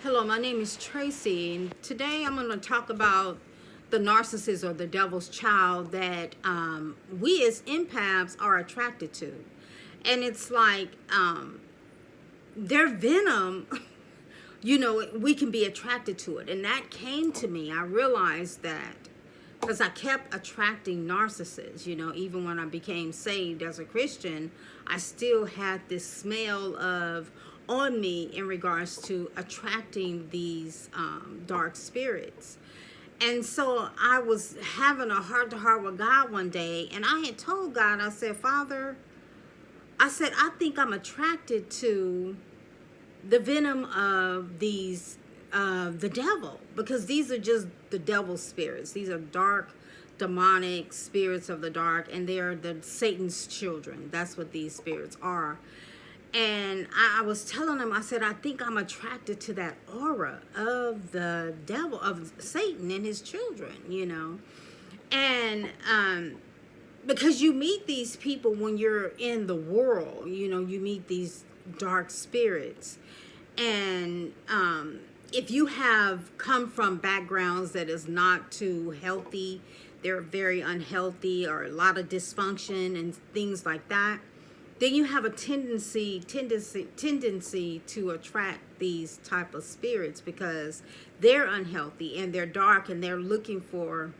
Hello, my name is Tracy, and today I'm going to talk about the narcissist or the devil's child that we as empaths are attracted to. And it's like their venom, we can be attracted to it. And that came to me. I realized that because I kept attracting narcissists, even when I became saved as a Christian, I still had this smell of on me in regards to attracting these dark spirits. And so I was having a heart to heart with God one day, and I had told God, I said, Father, I think I'm attracted to the venom of the devil, because these are just the devil's spirits. These are dark, demonic spirits of the dark, and they're the Satan's children. That's what these spirits are. And I was telling him, I said, I think I'm attracted to that aura of the devil, of Satan and his children. And because you meet these people when you're in the world, you meet these dark spirits. And if you have come from backgrounds that is not too healthy, they're very unhealthy, or a lot of dysfunction and things like that, then you have a tendency to attract these type of spirits, because they're unhealthy and they're dark, and they're looking for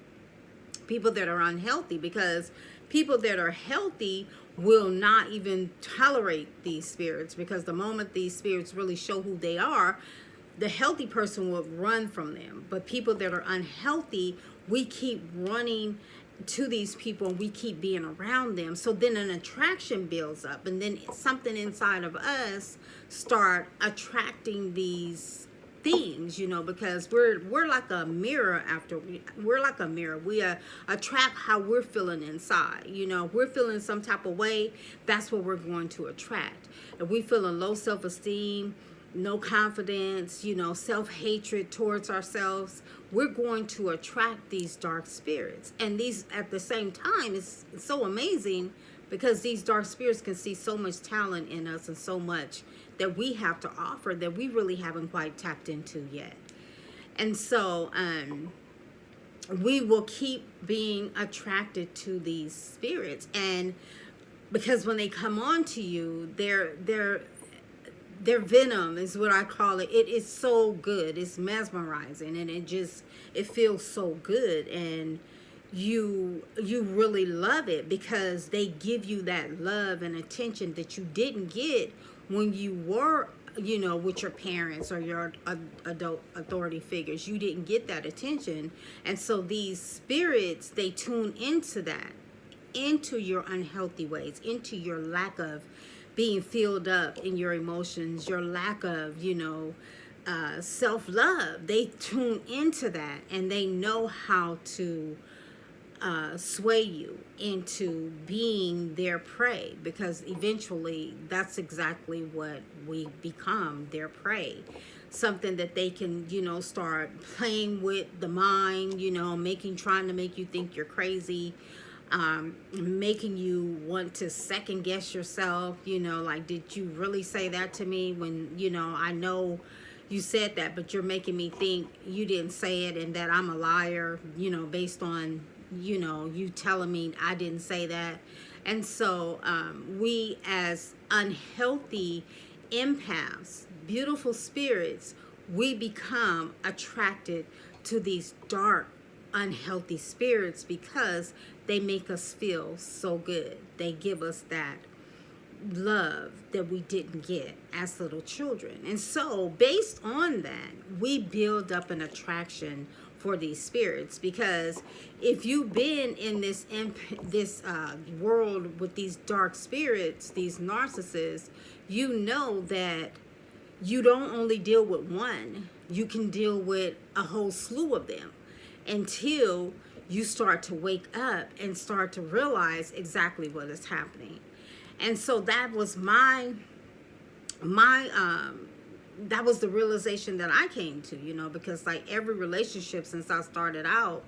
people that are unhealthy, because people that are healthy will not even tolerate these spirits, because the moment these spirits really show who they are, the healthy person will run from them. But people that are unhealthy, we keep running to these people, and we keep being around them. So then an attraction builds up, and then something inside of us start attracting these things, because we're like a mirror. We're like a mirror. We attract how we're feeling inside. If we're feeling some type of way, that's what we're going to attract. If we feeling low self-esteem, no confidence, self-hatred towards ourselves, we're going to attract these dark spirits. And these, at the same time, it's so amazing, because these dark spirits can see so much talent in us, and so much that we have to offer that we really haven't quite tapped into yet. And so we will keep being attracted to these spirits. And because when they come on to you, their venom is what I call it. It is so good. It's mesmerizing, and it feels so good, and you really love it, because they give you that love and attention that you didn't get when you were with your parents or your adult authority figures. You didn't get that attention. And so these spirits, they tune into that, into your unhealthy ways, into your lack of being filled up in your emotions, your lack of, self-love. They tune into that, and they know how to sway you into being their prey, because eventually that's exactly what we become, their prey. Something that they can, start playing with the mind, trying to make you think you're crazy, making you want to second guess yourself, like, did you really say that to me, when, I know you said that, but you're making me think you didn't say it, and that I'm a liar, based on, you telling me I didn't say that. And so we, as unhealthy empaths, beautiful spirits, we become attracted to these dark, unhealthy spirits, because they make us feel so good. They give us that love that we didn't get as little children. And so based on that, we build up an attraction for these spirits, because if you've been in this world with these dark spirits, these narcissists, you know that you don't only deal with one, you can deal with a whole slew of them, until you start to wake up and start to realize exactly what is happening. And so that was that was the realization that I came to, because like every relationship since I started out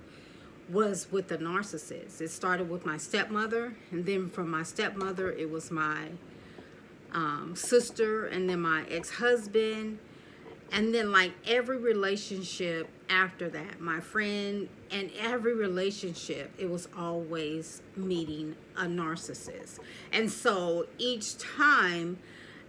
was with a narcissist. It started with my stepmother, and then from my stepmother, it was my sister, and then my ex-husband. And then like every relationship after that, my friend, and every relationship, it was always meeting a narcissist. And so each time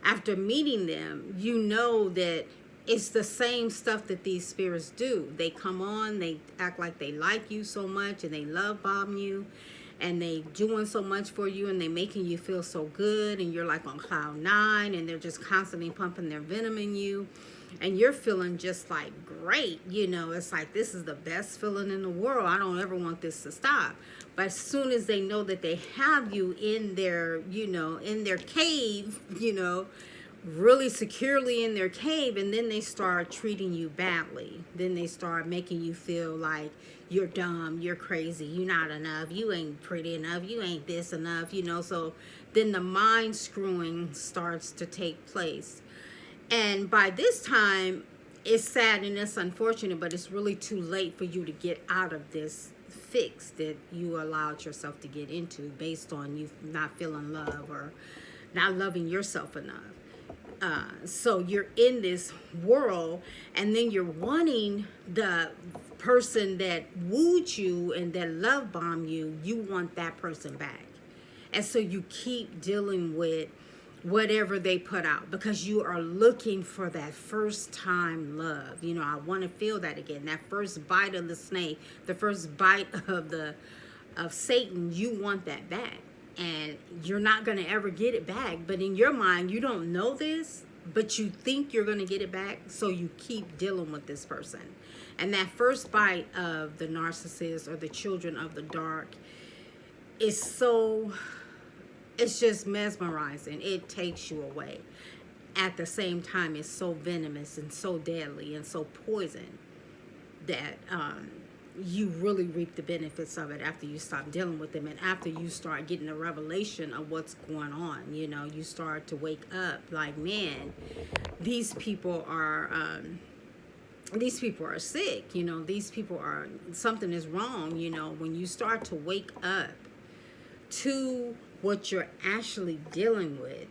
after meeting them, you know that it's the same stuff that these spirits do. They come on, they act like they like you so much, and they love bomb you, and they doing so much for you, and they making you feel so good, and you're like on cloud nine, and they're just constantly pumping their venom in you, and you're feeling just like great. It's like, this is the best feeling in the world. I don't ever want this to stop. But as soon as they know that they have you in their, in their cave, really securely in their cave, and then they start treating you badly. Then they start making you feel like you're dumb, you're crazy, you're not enough, you ain't pretty enough, you ain't this enough, so then the mind screwing starts to take place. And by this time, it's sad and it's unfortunate, but it's really too late for you to get out of this fix that you allowed yourself to get into based on you not feeling love or not loving yourself enough. So you're in this world, and then you're wanting the person that wooed you and that love bombed you, you want that person back. And so you keep dealing with whatever they put out because you are looking for that first time love. I want to feel that again, that first bite of the snake, the first bite of Satan. You want that back. And you're not going to ever get it back. But in your mind, you don't know this, but you think you're going to get it back. So you keep dealing with this person. And that first bite of the narcissist or the children of the dark is it's just mesmerizing. It takes you away. At the same time, it's so venomous and so deadly and so poison that you really reap the benefits of it after you stop dealing with them, and after you start getting a revelation of what's going on. You start to wake up like, man, these people are sick. These people are, something is wrong. When you start to wake up to what you're actually dealing with,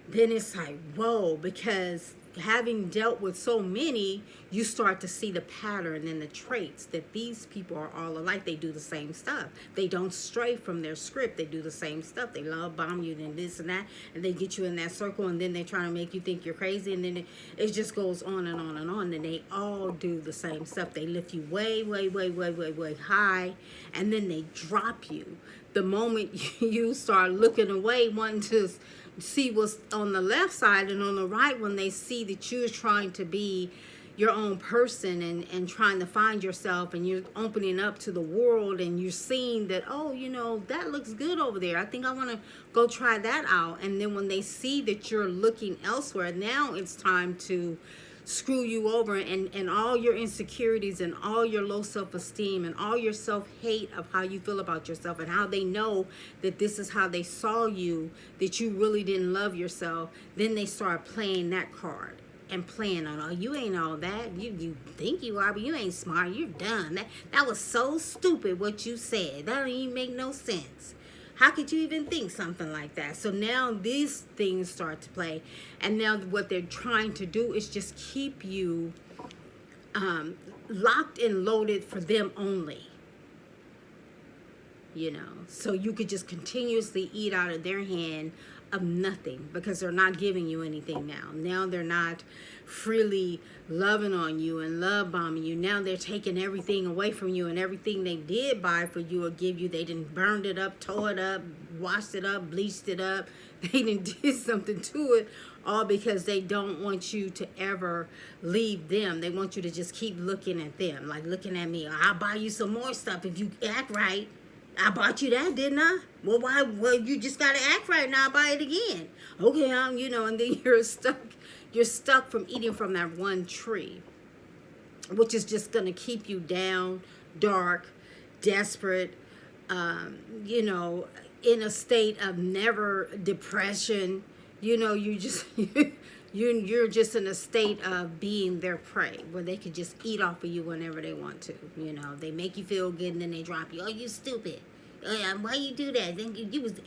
then it's like, whoa, because having dealt with so many, you start to see the pattern and the traits that these people are all alike. They do the same stuff. They don't stray from their script. They do the same stuff. They love bomb you and this and that, and they get you in that circle, and then they try to make you think you're crazy, and then it just goes on and on and on, and they all do the same stuff. They lift you way, way, way, way, way, way high, and then they drop you. The moment you start looking away, wanting to see what's on the left side and on the right, when they see that you're trying to be your own person and trying to find yourself, and you're opening up to the world, and you're seeing that, oh, that looks good over there, I think I want to go try that out. And then when they see that you're looking elsewhere, now it's time to screw you over, and all your insecurities and all your low self-esteem and all your self-hate of how you feel about yourself, and how they know that this is how they saw you, that you really didn't love yourself. Then they start playing that card and playing on, oh, you ain't all that, you think you are, but you ain't smart, you're dumb, that was so stupid what you said, that don't even make no sense. How could you even think something like that? So now these things start to play. And now what they're trying to do is just keep you locked and loaded for them only. So you could just continuously eat out of their hand of nothing, because they're not giving you anything now. Now they're not freely loving on you and love bombing you. Now they're taking everything away from you, and everything they did buy for you or give you, they done burned it up, tore it up, washed it up, bleached it up. They done did something to it, all because they don't want you to ever leave them. They want you to just keep looking at them, like looking at me. I'll buy you some more stuff if you act right. I bought you that, didn't I? Well, why? Well, you just gotta act right now. I'll buy it again. Okay, and then you're stuck. You're stuck from eating from that one tree, which is just gonna keep you down, dark, desperate. In a state of never depression. You just you're just in a state of being their prey, where they could just eat off of you whenever they want to. They make you feel good, and then they drop you. Oh, you stupid. Why you do that? Then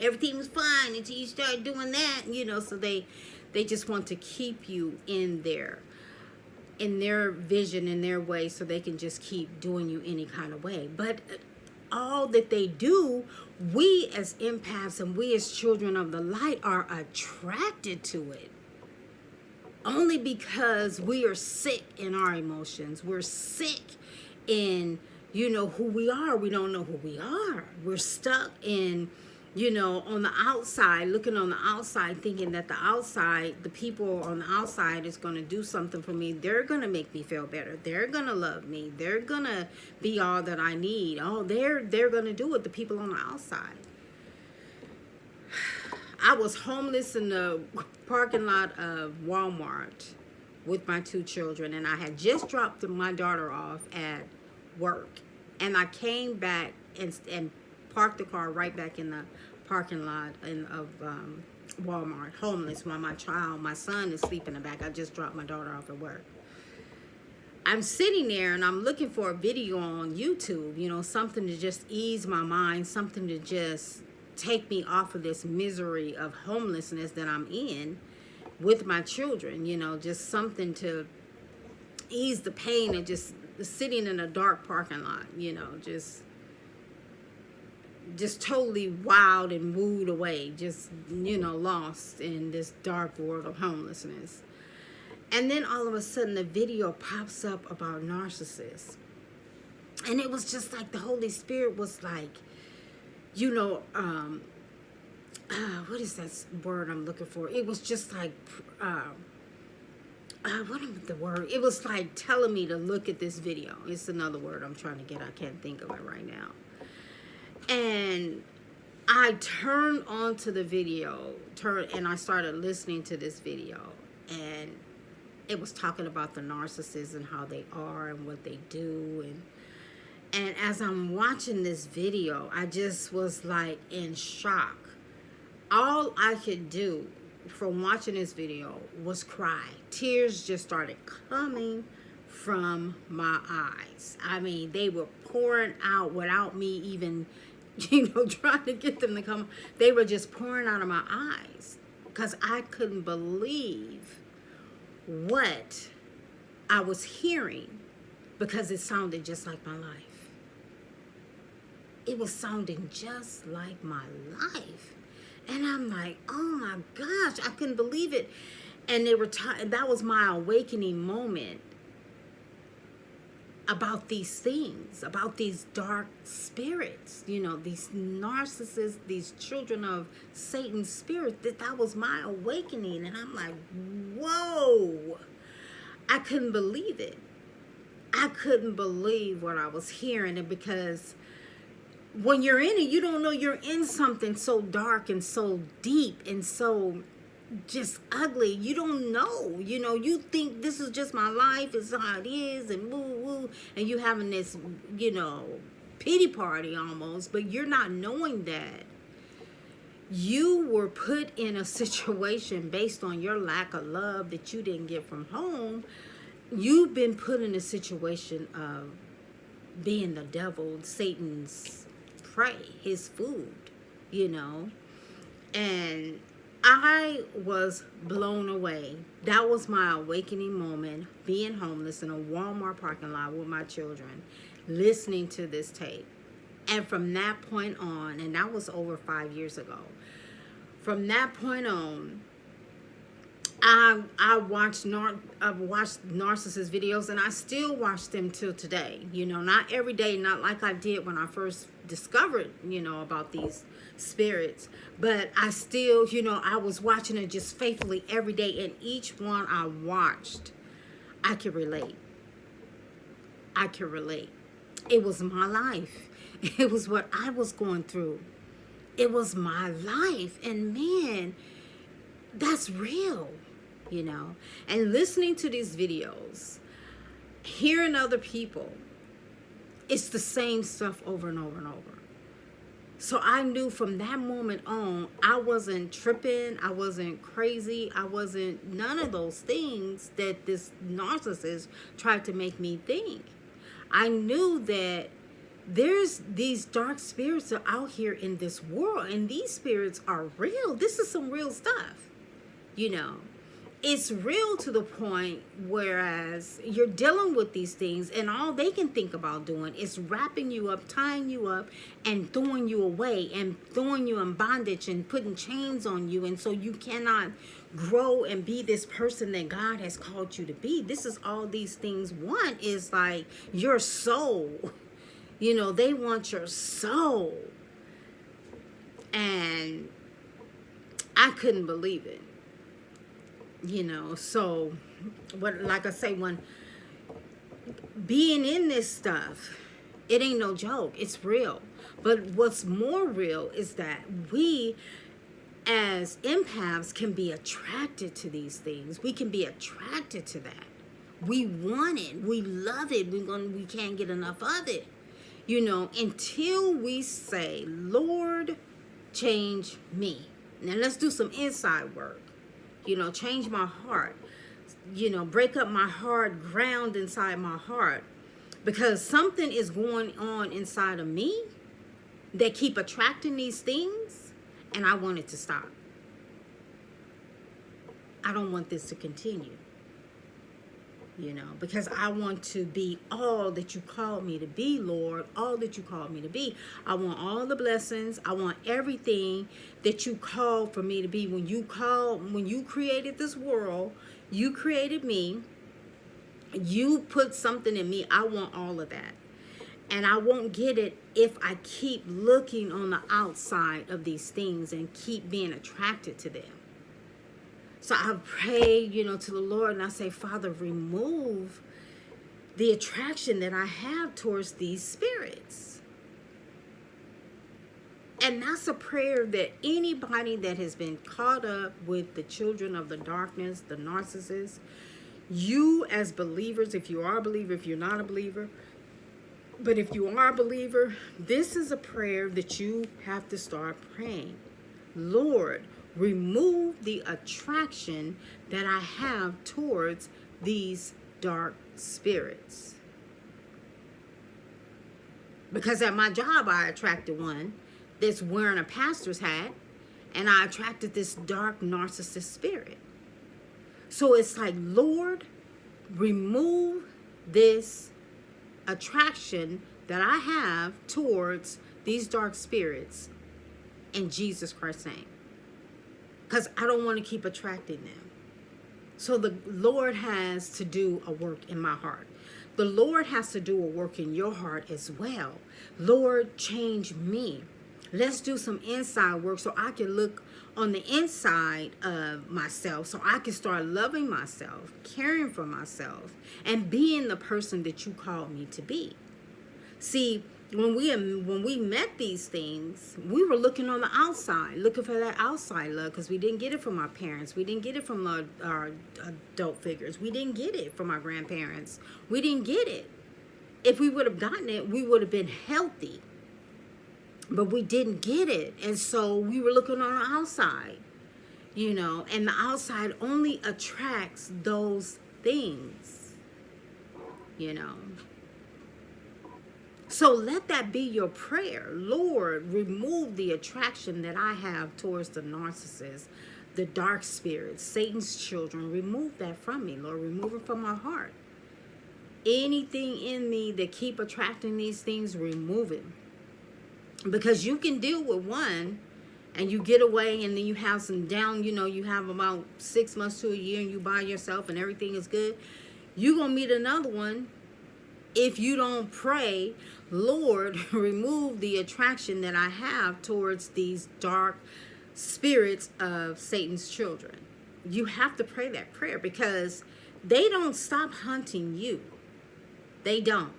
everything was fine until you start doing that. So they just want to keep you in there. in their vision, in their way, so they can just keep doing you any kind of way. But all that they do, we as empaths and we as children of the light are attracted to it. Only because we are sick in our emotions. We're sick in, who we are. We don't know who we are. We're stuck in, on the outside, looking on the outside, thinking that the people on the outside is going to do something for me. They're going to make me feel better. They're going to love me. They're going to be all that I need. Oh, they're going to do it, the people on the outside. I was homeless in the parking lot of Walmart with my 2 children, and I had just dropped my daughter off at work. And I came back and parked the car right back in the parking lot of Walmart, homeless, while my son is sleeping in the back. I just dropped my daughter off at work. I'm sitting there and I'm looking for a video on YouTube, something to just ease my mind, something to just take me off of this misery of homelessness that I'm in with my children, just something to ease the pain of just sitting in a dark parking lot, just totally wild and wooed away, just, lost in this dark world of homelessness. And then all of a sudden the video pops up about narcissists. And it was just like the Holy Spirit was like, what is that word I'm looking for? It was just like, what is the word? It was like telling me to look at this video. It's another word I'm trying to get. I can't think of it right now. And I turned onto the video, and I started listening to this video. And it was talking about the narcissists and how they are and what they do. And as I'm watching this video, I just was like in shock. All I could do from watching this video was cry. Tears just started coming from my eyes. I mean, they were pouring out without me even, trying to get them to come. They were just pouring out of my eyes because I couldn't believe what I was hearing, because it sounded just like my life. It was sounding just like my life. And I'm like, oh my gosh, I couldn't believe it. And they were that was my awakening moment about these things, about these dark spirits, these narcissists, these children of Satan's spirit. That was my awakening. And I'm like, whoa, I couldn't believe it. I couldn't believe what I was hearing. And because when you're in it, you don't know you're in something so dark and so deep and so just ugly. You don't know. You think this is just my life, it's how it is, and woo woo, and you having this, pity party almost, but you're not knowing that you were put in a situation based on your lack of love that you didn't get from home. You've been put in a situation of being the devil, Satan's prey, his food, and I was blown away. That was my awakening moment, being homeless in a Walmart parking lot with my children, listening to this tape. And from that point on, and that was over 5 years ago, from that point on, I've watched narcissist videos, and I still watch them till today. Not every day, not like I did when I first discovered, about these spirits, but I still, I was watching it just faithfully every day, and each one I watched, I could relate. It was my life. It was what I was going through. It was my life, and man, that's real. And listening to these videos, hearing other people, it's the same stuff over and over and over. So I knew from that moment on, I wasn't tripping, I wasn't crazy, I wasn't none of those things that this narcissist tried to make me think. I knew that there's these dark spirits that are out here in this world, and these spirits are real. This is some real stuff, it's real to the point whereas you're dealing with these things and all they can think about doing is wrapping you up, tying you up, and throwing you away and throwing you in bondage and putting chains on you. And so you cannot grow and be this person that God has called you to be. This is all these things want is like your soul. You know, they want your soul. And I couldn't believe it. You know, so what, like I say, when being in this stuff, it ain't no joke, it's real. But what's more real is that we as empaths can be attracted to these things. We can be attracted to that. We want it, we love it, we can't get enough of it. You know, until we say, Lord, change me. Now let's do some inside work. You know, change my heart. You know, break up my hard ground inside my heart. Because something is going on inside of me that keep attracting these things. And I want it to stop. I don't want this to continue. You know, because I want to be all that you called me to be, Lord. All that you called me to be. I want all the blessings. I want everything that you called for me to be. When you created this world, you created me. You put something in me. I want all of that. And I won't get it if I keep looking on the outside of these things and keep being attracted to them. So I pray, you know, to the Lord, and I say, Father, remove the attraction that I have towards these spirits. And that's a prayer that anybody that has been caught up with the children of the darkness, the narcissists, you as believers, if you are a believer, if you're not a believer, but if you are a believer, this is a prayer that you have to start praying. Lord, remove the attraction that I have towards these dark spirits. Because at my job, I attracted one that's wearing a pastor's hat, and I attracted this dark narcissist spirit. So it's like, Lord, remove this attraction that I have towards these dark spirits in Jesus Christ's name. Because I don't want to keep attracting them. So the Lord has to do a work in my heart. The Lord has to do a work in your heart as well. Lord, change me. Let's do some inside work so I can look on the inside of myself, so I can start loving myself, caring for myself, and being the person that you called me to be. See, when we met these things, we were looking on the outside, looking for that outside love, because we didn't get it from our parents. We didn't get it from our adult figures. We didn't get it from our grandparents. We didn't get it. If we would have gotten it, we would have been healthy. But we didn't get it. And so we were looking on the outside, you know, and the outside only attracts those things, you know. So let that be your prayer. Lord, remove the attraction that I have towards the narcissist, the dark spirits, Satan's children. Remove that from me, Lord. Remove it from my heart. Anything in me that keep attracting these things, remove it. Because you can deal with one and you get away and then you have some down, you know, you have about 6 months to a year and you by yourself and everything is good. You're going to meet another one if you don't pray, Lord, remove the attraction that I have towards these dark spirits of Satan's children. You have to pray that prayer because they don't stop hunting you. They don't.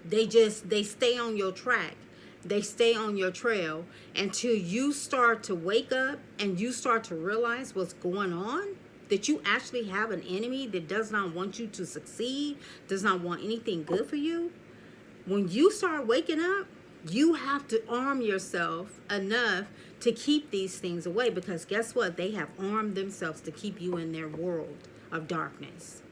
They stay on your track. They stay on your trail until you start to wake up and you start to realize what's going on, that you actually have an enemy that does not want you to succeed, does not want anything good for you. When you start waking up, you have to arm yourself enough to keep these things away, because guess what? They have armed themselves to keep you in their world of darkness.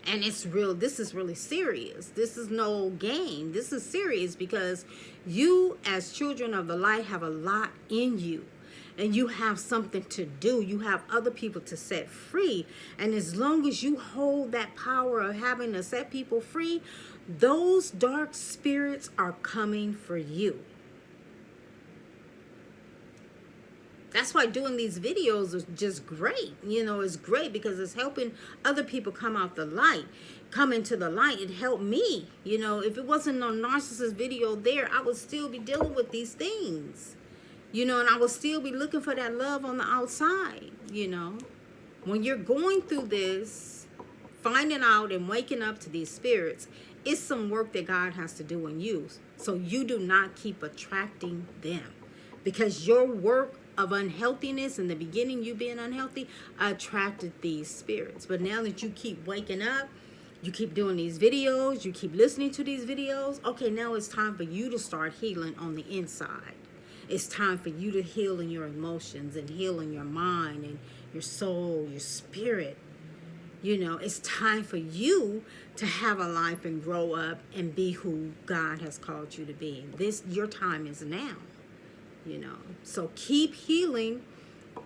And it's real. This is really serious. This is no game. This is serious because you as children of the light have a lot in you. and you have something to do. You have other people to set free. And as long as you hold that power of having to set people free, those dark spirits are coming for you. That's why doing these videos is just great. You know, it's great because it's helping other people come out the light, come into the light. It helped me. You know, if it wasn't no narcissist video there, I would still be dealing with these things. You know, and I would still be looking for that love on the outside. You know, when you're going through this, finding out and waking up to these spirits, it's some work that God has to do in you. So you do not keep attracting them, because your work of unhealthiness in the beginning, you being unhealthy, attracted these spirits. But now that you keep waking up, you keep doing these videos, you keep listening to these videos, okay, now it's time for you to start healing on the inside. It's time for you to heal in your emotions and heal in your mind and your soul, your spirit. You know, it's time for you to have a life and grow up and be who God has called you to be. Your time is now. You know, so keep healing,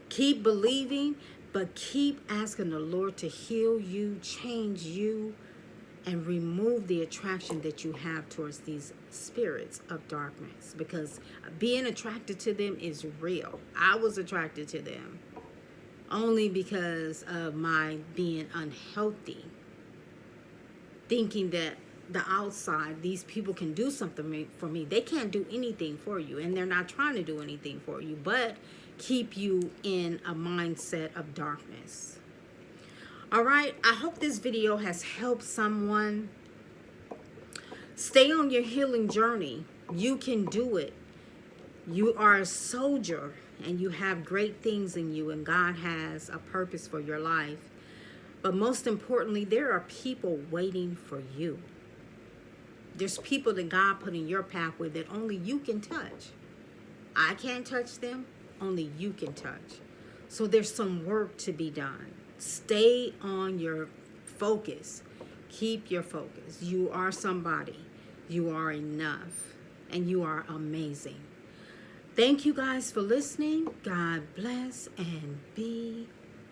keep believing, but keep asking the Lord to heal you, change you, and remove the attraction that you have towards these spirits of darkness, because being attracted to them is real. I was attracted to them only because of my being unhealthy, thinking that the outside, these people can do something for me. They can't do anything for you, and they're not trying to do anything for you, but keep you in a mindset of darkness. All right, I hope this video has helped someone. Stay on your healing journey. You can do it. You are a soldier, and you have great things in you, and God has a purpose for your life. But most importantly, there are people waiting for you. There's people that God put in your pathway that only you can touch. I can't touch them. Only you can touch. So there's some work to be done. Stay on your focus. Keep your focus. You are somebody. You are enough. And you are amazing. Thank you guys for listening. God bless and be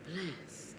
blessed.